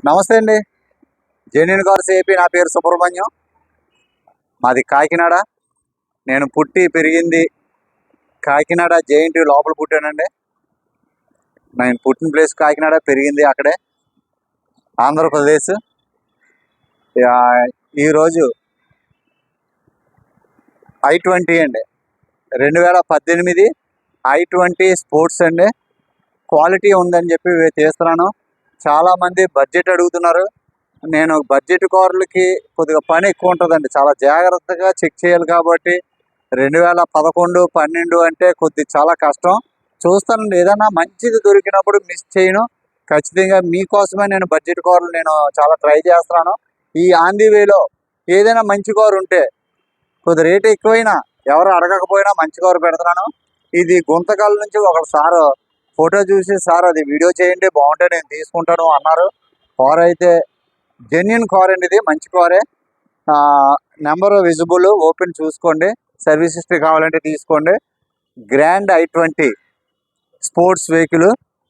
నమస్తే అండి. Genuine cars AP. నా పేరు సుబ్రహ్మణ్యం. మాది కాకినాడ. నేను పుట్టి పెరిగింది కాకినాడ జేఎన్టీ లోపల పుట్టానండి. నేను పుట్టిన ప్లేస్ కాకినాడ, పెరిగింది అక్కడే, ఆంధ్రప్రదేశ్. ఈరోజు i20 అండి, 2018 i20 స్పోర్ట్స్ అండి. క్వాలిటీ ఉందని చెప్పి తీస్తున్నాను. చాలామంది బడ్జెట్ అడుగుతున్నారు. నేను బడ్జెట్ కార్లకి కొద్దిగా పని ఎక్కువ ఉంటుందండి, చాలా జాగ్రత్తగా చెక్ చేయాలి. కాబట్టి 2011, 12 అంటే చాలా కష్టం. చూస్తానండి, ఏదైనా మంచిది దొరికినప్పుడు మిస్ చేయను. ఖచ్చితంగా మీకోసమే నేను బడ్జెట్ కార్లు చాలా ట్రై చేస్తున్నాను. ఈ ఆన్ ది వేలో ఏదైనా మంచి కారు ఉంటే, కొద్ది రేట్ ఎక్కువైనా ఎవరు అడగకపోయినా మంచి కారు పెడుతున్నాను. ఇది గుంతకల్ నుంచి ఒక సార్ ఫోటో చూసి, సార్ అది వీడియో చేయండి బాగుంటే నేను తీసుకుంటాను అన్నారు. కార్ అయితే జెన్యూన్ కార్ అండి, ఇది మంచి కారే. నెంబర్ విజిబుల్, ఓపెన్ చూసుకోండి. సర్వీస్ హిస్టరీ కావాలంటే తీసుకోండి. గ్రాండ్ i20 స్పోర్ట్స్ వెహికల్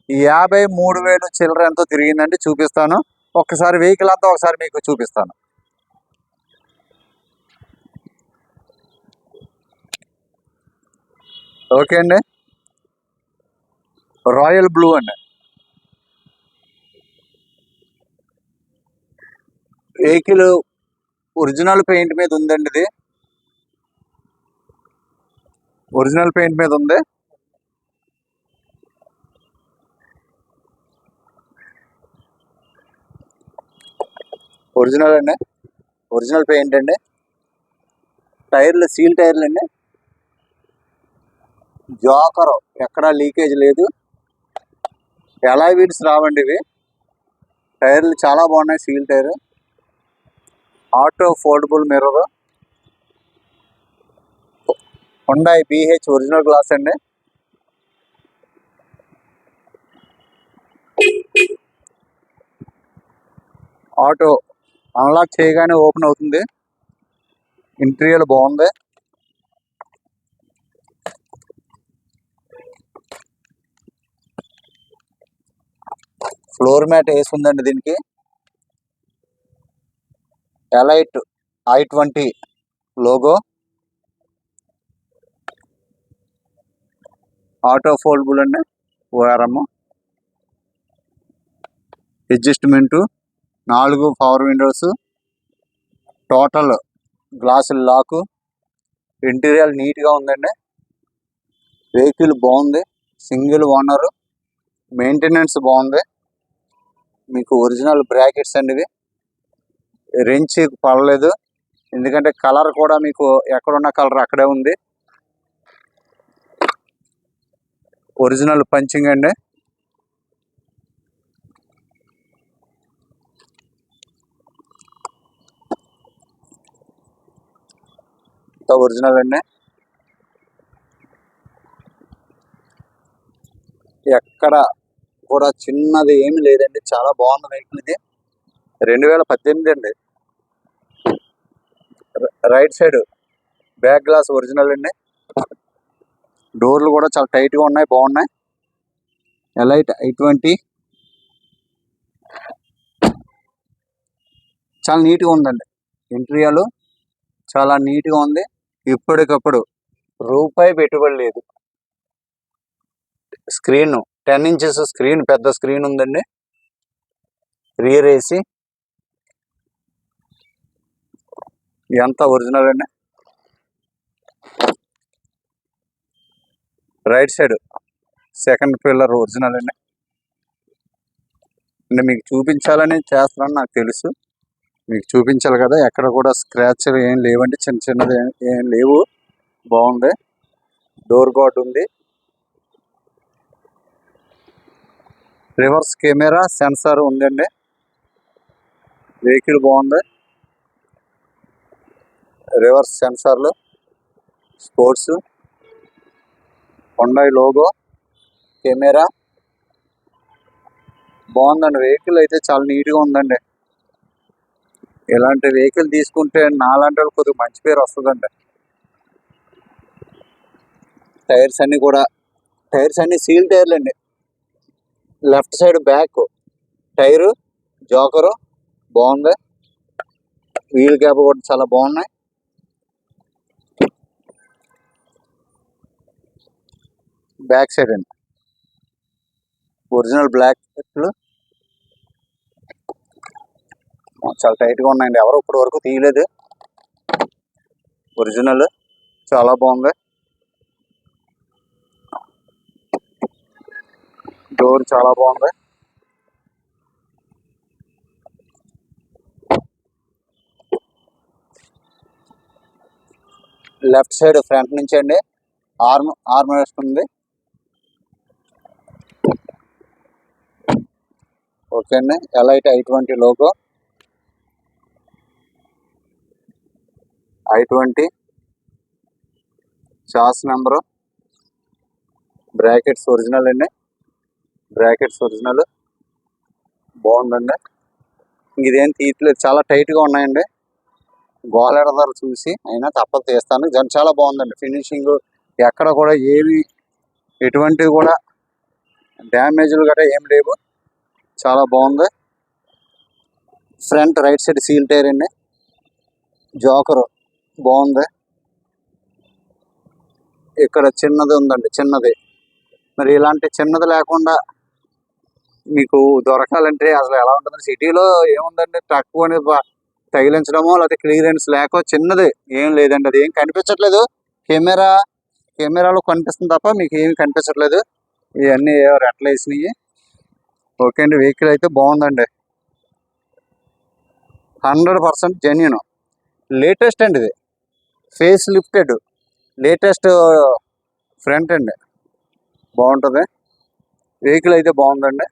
53,000 చిల్లర ఎంతో తిరిగిందండి. చూపిస్తాను ఒక్కసారి, వెహికల్ అంతా ఒకసారి మీకు చూపిస్తాను. ఓకే అండి, రాయల్ బ్లూ అండి. వెహికల్ ఒరిజినల్ పెయింట్ మీద ఉందండి. ఇది ఒరిజినల్ పెయింట్ మీద ఉంది. ఒరిజినల్ అండి, ఒరిజినల్ పెయింట్ అండి. టైర్లు సీల్ టైర్లు అండి. జోకర్ ఎక్కడా లీకేజ్ లేదు. ఎలాయ్ వీల్స్ రావండి ఇవి. టైర్లు చాలా బాగున్నాయి. Seal tyre, auto foldable mirror, Hyundai BH original glass అండి. ఆటో అన్లాక్ చేయగానే ఓపెన్ అవుతుంది. ఇంటీరియర్ బాగుంది. ఫ్లోర్ మ్యాట్ వేసి ఉందండి దీనికి. Elite i20 logo, auto foldable అండి. ORM, adjustment, 4 power windows, total గ్లాసులు లాకు. ఇంటీరియర్ నీట్గా ఉందండి. వెహికల్ బాగుంది. సింగిల్ ఓనరు, మెయింటెనెన్స్ బాగుంది. మీకు ఒరిజినల్ బ్రాకెట్స్ అండి ఇవి. రెంచ్ పడలేదు, ఎందుకంటే కలర్ కూడా మీకు ఎక్కడున్న కలర్ అక్కడే ఉంది. ఒరిజినల్ పంచింగ్ అండి. ఒరిజినల్ అండి. ఎక్కడ కూడా చిన్నది ఏమి లేదండి. చాలా బాగుంది వెహికల్ ఇది. 2018 అండి. Right side back glass original అండి. డోర్లు కూడా చాలా టైట్గా ఉన్నాయి, బాగున్నాయి. ఎలైట్ i20 చాలా నీట్గా ఉందండి. ఇంటీరియర్ చాలా నీట్గా ఉంది. ఇప్పటికప్పుడు రూపాయి పెట్టుబడి లేదు. స్క్రీన్ 10 ఇంచెస్ స్క్రీన్, పెద్ద స్క్రీన్ ఉందండి. రియర్ ఏసీ ఎంత ఒరిజినల్ అండి. Right side second pillar original అండి. అంటే మీకు చూపించాలని చేస్తున్నాను, నాకు తెలుసు మీకు చూపించాలి కదా. ఎక్కడ కూడా స్క్రాచ్ ఏం లేవండి, చిన్న చిన్నది ఏం లేవు. బాగుంది. డోర్ గార్డ్ ఉంది. రివర్స్ కెమెరా సెన్సార్ ఉందండి. వెహికల్ బాగుంది. రివర్స్ సెన్సార్లు, స్పోర్ట్స్, హుండాయ్ లోగో, కెమెరా బాగుందండి. వెహికల్ అయితే చాలా నీట్గా ఉందండి. ఇలాంటి వెహికల్ తీసుకుంటే నాలాంటి వాళ్ళు కొద్దిగా మంచి పేరు వస్తుందండి. టైర్స్ అన్ని సీల్ టైర్లు అండి. Left side back tyre joker బాగుంది, వీల్ క్యాప్ కూడా చాలా బాగున్నాయి. బ్యాక్ సైడ్ అండి ఒరిజినల్ బ్లాక్ చాలా టైట్గా ఉన్నాయండి, ఎవరు ఇప్పటి వరకు తీయలేదు. ఒరిజినల్ చాలా బాగుంది. డోర్ చాలా బాగుంది. లెఫ్ట్ సైడ్ ఫ్రంట్ నుంచి అండి ఆర్మ్ వేస్తుంది. ఓకే అండి, elite i20 logo, i20 chaas number, brackets original అండి, బ్రాకెట్స్ ఒరిజినల్ బాగుందండి. ఇదేం తీయట్లేదు, చాలా టైట్గా ఉన్నాయండి. గోలెడదారు చూసి అయినా తప్పదు తీస్తాను. చాలా బాగుందండి ఫినిషింగ్, ఎక్కడ కూడా ఏవి ఎటువంటివి కూడా డ్యామేజ్లు గట్రా ఏం లేవు, చాలా బాగుంది. Front right side seal tyre అండి, జోకరు బాగుంది. ఇక్కడ చిన్నది ఉందండి, చిన్నది. మరి ఇలాంటి చిన్నది లేకుండా మీకు దొరకాలంటే అసలు ఎలా ఉంటుంది? సిటీలో ఏముందండి, తక్కువ తగిలించడమో లేకపోతే క్లియరెన్స్ లేక చిన్నది ఏం లేదండి, అది ఏం కనిపించట్లేదు. కెమెరాలో కనిపిస్తుంది తప్ప మీకు ఏమి కనిపించట్లేదు. ఇవన్నీ రెట్లు వేసినాయి. ఓకే అండి, వెహికల్ అయితే బాగుందండి, 100% జెన్యూన్. లేటెస్ట్ అండి, ఇది ఫేస్ లిఫ్టెడ్ లేటెస్ట్ ఫ్రంట్ అండి, బాగుంటుంది. వెహికల్ అయితే బాగుందండి.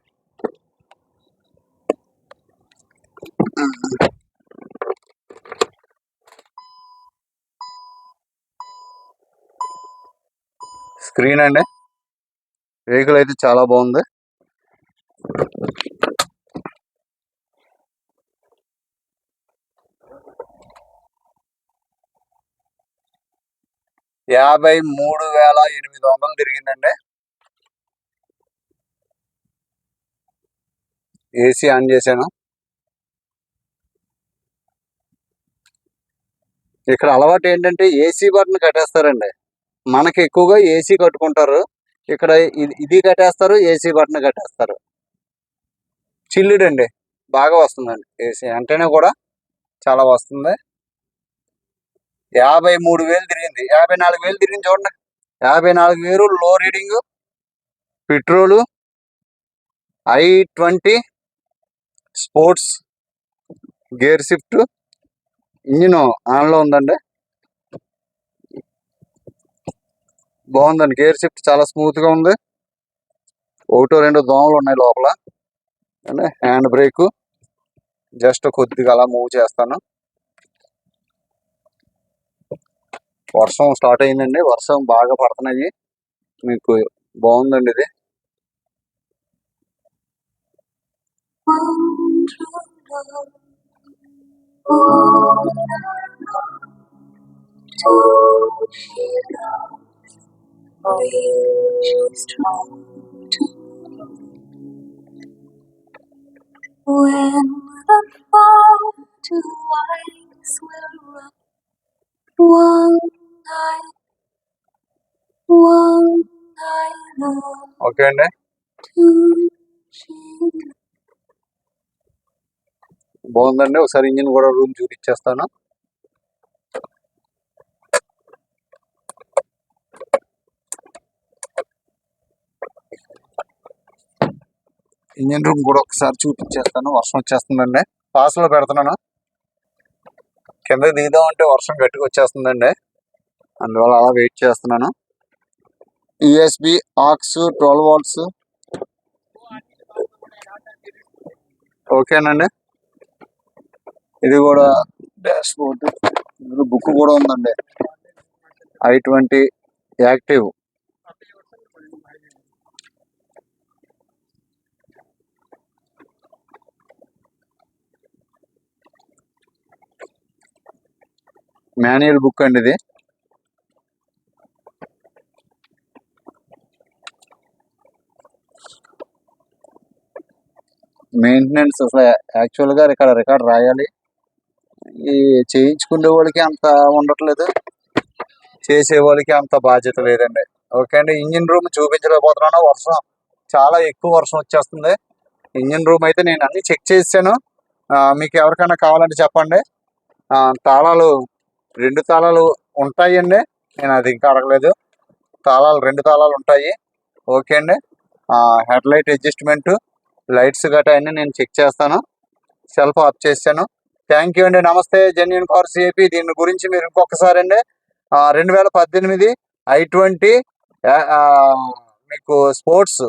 స్క్రీన్ అండి, వెహికల్ అయితే చాలా బాగుంది. $53,800 తిరిగిందండి. ఏసీ ఆన్ చేశాను. ఇక్కడ అలవాటు ఏంటంటే ఏసీ బటన్ కట్టేస్తారండి. మనకి ఎక్కువగా ఏసీ కట్టుకుంటారు, ఇక్కడ ఇది కట్టేస్తారు, ఏసీ బటన్ కట్టేస్తారు. చిల్లుడు అండి, బాగా వస్తుందండి. ఏసీ అంటేనే కూడా చాలా వస్తుంది. 53,000 తిరిగింది, 54,000 తిరిగింది చూడండి. 54,000 లో reading, petrol, i20 sports, gear shift, engine ఆన్లో ఉందండి, బాగుందండి. గేర్ షిఫ్ట్ చాలా స్మూత్గా ఉంది. 1-2 దోమలు ఉన్నాయి లోపల. హ్యాండ్ బ్రేక్ జస్ట్ కొద్దిగా అలా మూవ్ చేస్తాను. వర్షం స్టార్ట్ అయిందండి, వర్షం బాగా పడుతున్నాయి. మీకు బాగుందండి ఇది. ఓకే అండి, బాగుందండి. ఒకసారి ఇంజిన్ కూడా రూమ్ చూపించేస్తాను. ఇంజిన్ రూమ్ కూడా ఒకసారి చూపించేస్తాను. వర్షం వచ్చేస్తుందండి, పాస్లో పెడుతున్నాను. కిందకి దిగుదామంటే వర్షం గట్టిగా వచ్చేస్తుందండి, అందువల్ల అలా వెయిట్ చేస్తున్నాను. USB aux 12 volts. ఓకేనండి, ఇది కూడా డాష్ బోర్డ్, బుక్ కూడా ఉందండి. i20 యాక్టివ్, మాన్యువల్ బుక్ అండి ఇది. మెయింటెనెన్స్ అసలు యాక్చువల్గా ఇక్కడ రికార్డ్ రాయాలి. ఈ చేయించుకునే వాళ్ళకి అంత ఉండట్లేదు, చేసే వాళ్ళకి అంత బాధ్యత లేదండి. ఓకే అండి, ఇంజిన్ రూమ్ చూపించలేకపోతున్నాను, వర్షం చాలా ఎక్కువ వర్షం వచ్చేస్తుంది. ఇంజిన్ రూమ్ అయితే నేను అన్ని చెక్ చేశాను. మీకు ఎవరికైనా కావాలంటే చెప్పండి. తాళాలు 2 తాళాలు ఉంటాయండి, నేను అది ఇంకా అడగలేదు. తాళాలు 2 తాళాలు ఉంటాయి. ఓకే అండి, హెడ్ లైట్ అడ్జస్ట్మెంట్, లైట్స్ గట్రా అన్ని నేను చెక్ చేస్తాను. సెల్ఫ్ ఆఫ్ చేశాను. థ్యాంక్ యూ అండి. నమస్తే జెన్యూన్ కార్స్ ఏపీ. దీని గురించి మీరు ఇంకొకసారి అండి 2018 i20 మీకు స్పోర్ట్స్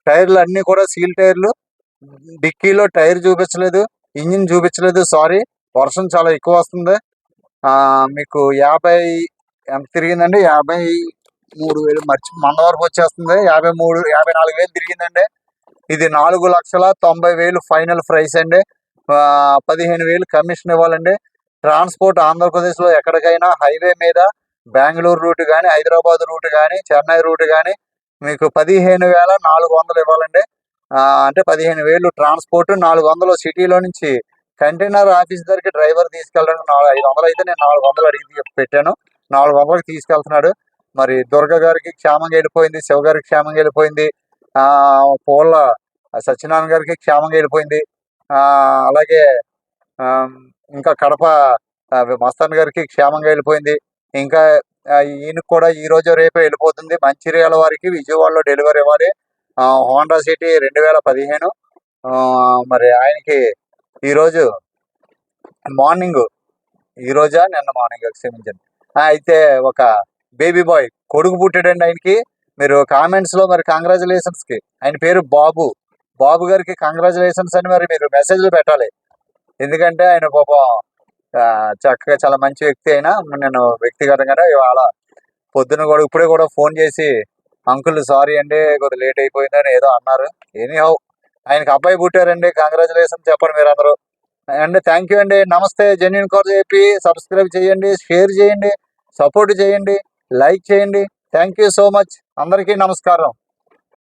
టైర్లు అన్నీ కూడా సీల్ టైర్లు. డిక్కీలో టైర్ చూపించలేదు, ఇంజిన్ చూపించలేదు. సారీ, వర్షం చాలా ఎక్కువ వస్తుంది. మీకు 50 ఎంత తిరిగిందండి? 53,000 మన వరకు వచ్చేస్తుంది. 54,000 తిరిగిందండి. ఇది 4,90,000 ఫైనల్ ప్రైస్ అండి. 15,000 కమిషన్ ఇవ్వాలండి. ట్రాన్స్పోర్ట్ ఆంధ్రప్రదేశ్లో ఎక్కడికైనా హైవే మీద బెంగళూరు రూట్ కానీ, హైదరాబాద్ రూట్ కానీ, చెన్నై రూట్ కానీ మీకు 15,400 ఇవ్వాలండి. అంటే 15,000 ట్రాన్స్పోర్ట్, 400 సిటీలో నుంచి కంటైనర్ ఆఫీస్ దగ్గరికి డ్రైవర్ తీసుకెళ్ళడానికి 500 అయితే నేను 400 అడిగి పెట్టాను. 400కి తీసుకెళ్తున్నాడు. మరి దుర్గ గారికి క్షేమంగా వెళ్ళిపోయింది, శివ గారికి క్షేమంగా వెళ్ళిపోయింది, పూల సత్యనారాయణ గారికి క్షేమంగా వెళ్ళిపోయింది. అలాగే ఇంకా కడప మస్తాన్ గారికి క్షేమంగా వెళ్ళిపోయింది. ఇంకా ఈయనకు కూడా ఈ రోజు రేపే వెళ్ళిపోతుంది. మంచిర్యాల వారికి విజయవాడలో డెలివరీ ఇవ్వాలి. Honda city 2015. మరి ఆయనకి ఈరోజు మార్నింగ్, నిన్న మార్నింగ్ క్షమించండి, అయితే ఒక బేబీ బాయ్ కొడుకు పుట్టాడండి ఆయనకి. మీరు కామెంట్స్లో మరి కంగ్రాచులేషన్స్కి, ఆయన పేరు బాబు గారికి కంగ్రాచులేషన్స్ అని మరి మీరు మెసేజ్లు పెట్టాలి. ఎందుకంటే ఆయన పాపం చక్కగా చాలా మంచి వ్యక్తి అయినా, నేను వ్యక్తిగతంగానే ఇవాళ పొద్దున కూడా ఇప్పుడే కూడా ఫోన్ చేసి అంకుల్ సారీ అండి కొద్దిగా లేట్ అయిపోయిందని ఏదో అన్నారు. ఎనీహౌ ఆయనకి అబ్బాయి పుట్టారండి, కంగ్రాచులేషన్ చెప్పండి మీరు అందరూ అండి. థ్యాంక్ యూ అండి. నమస్తే జెన్యూన్ కార్స్ ఏపీ. సబ్స్క్రైబ్ చేయండి, షేర్ చేయండి, సపోర్ట్ చేయండి, లైక్ చేయండి. Thank you so much. అందరికీ నమస్కారం.